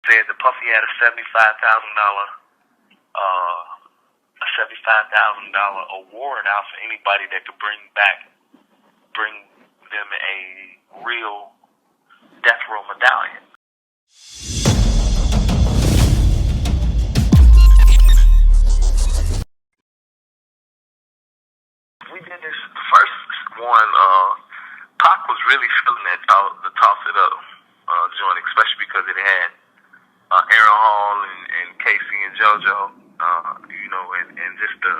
Said that Puffy had a $75,000 award out for anybody that could bring them a real death row medallion. We did this first one. Pac was really feeling that the toss it up joint, especially because it had Aaron Hall and Casey and JoJo, and just the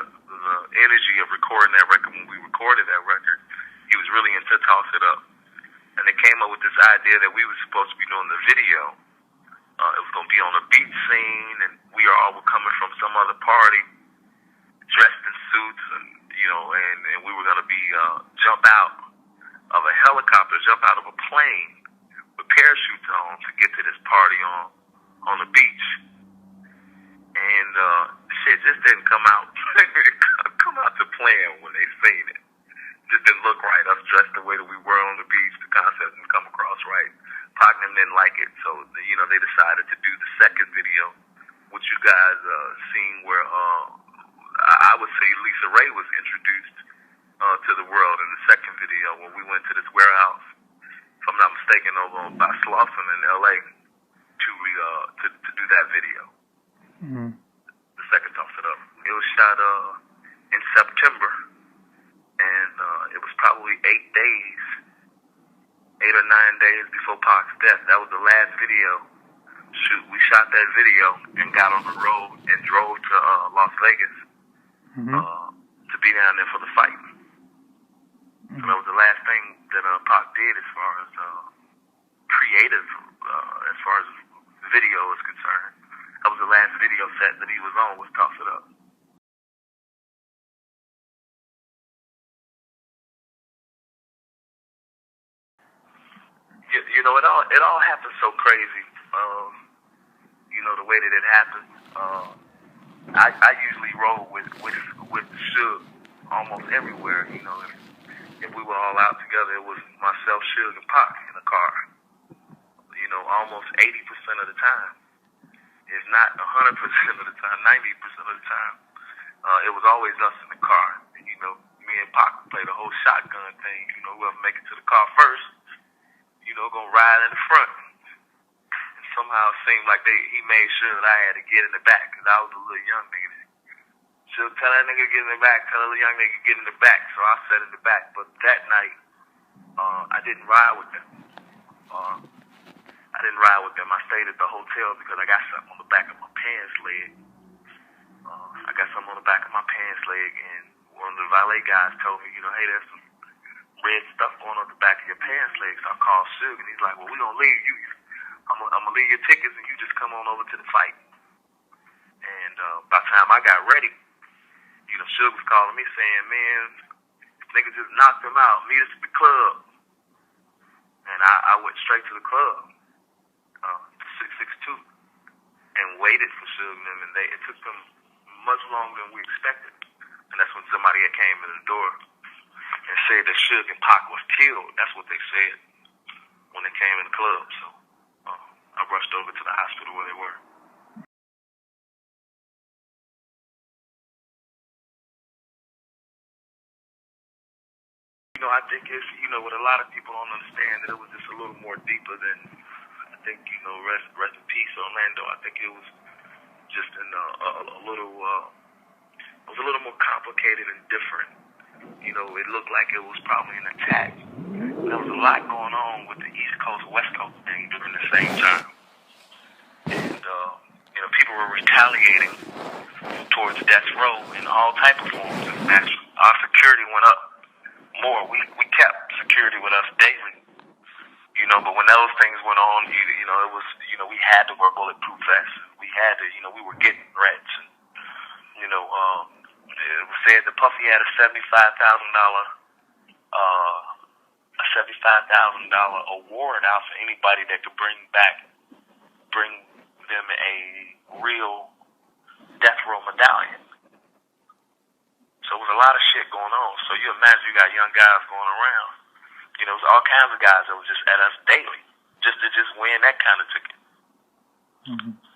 energy of recording that record. When we recorded that record, he was really into Toss It Up. And they came up with this idea that we were supposed to be doing the video. It was going to be on a beach scene, and we all were coming from some other party, dressed in suits, and we were going to be jump out of a helicopter, jump out of a plane with parachutes on to get to this party on the beach. And shit just didn't come out to plan when they seen it. Just didn't look right. Us dressed the way that we were on the beach, the concept didn't come across right. Pac and them didn't like it, so they decided to do the second video, which you guys seen where I would say Lisa Ray was introduced to the world in the second video when we went to this warehouse, if I'm not mistaken, over by Slauson in LA to do that video. Mm-hmm. The second Toss It Up. It was shot in September, and it was probably 8 or 9 days before Pac's death. That was the last video shoot. We shot that video and got on the road and drove to Las Vegas to be down there for the fight. So that was the last thing that Pac did as far as creative, as far as video is concerned. That was the last video set that he was on, was Toss It Up. It all happened so crazy. The way that it happened. I usually roll with Suge almost everywhere. If we were all out together, it was myself, Suge, and Pac in the car. Almost 80% of the time, if not 100% of the time, 90% of the time, it was always us in the car. And, me and Pac would play the whole shotgun thing. Whoever make it to the car first, gonna ride in the front. And somehow it seemed like he made sure that I had to get in the back, because I was a little young nigga. She'll tell that nigga get in the back, tell the young nigga get in the back. So I sat in the back. But that night, I didn't ride with them. I stayed at the hotel because I got something on the back of my pants leg. And one of the valet guys told me, hey, there's some red stuff going on the back of your pants leg. So I called Suge, and he's like, well, we're going to leave you. I'm going to leave your tickets, and you just come on over to the fight. And by the time I got ready, Suge was calling me saying, man, niggas just knocked him out. Meet us at the club. And I went straight to the club, 662, and waited for Suge and them. And it took them much longer than we expected. And that's when somebody had came in the door and said that Suge and Pac was killed. That's what they said when they came in the club. So I rushed over to the hospital where they were. I think it's, what a lot of people don't understand, that it was just a little more deeper than, I think, rest in peace, Orlando. I think it was just a little more complicated and different. It looked like it was probably an attack. There was a lot going on with the East Coast, West Coast thing during the same time. And, people were retaliating towards death row in all type of forms. Our security went up more. We kept security with us daily, but when those things went on, it was, we had to wear bulletproof vests. We had to, we were getting threats. And, it was said that Puffy had a $75,000 award out for anybody that could bring them a real death row medallion. So it was a lot of shit going on. So you imagine you got young guys going around. It was all kinds of guys that was just at us daily, just to win that kind of ticket. Mm-hmm.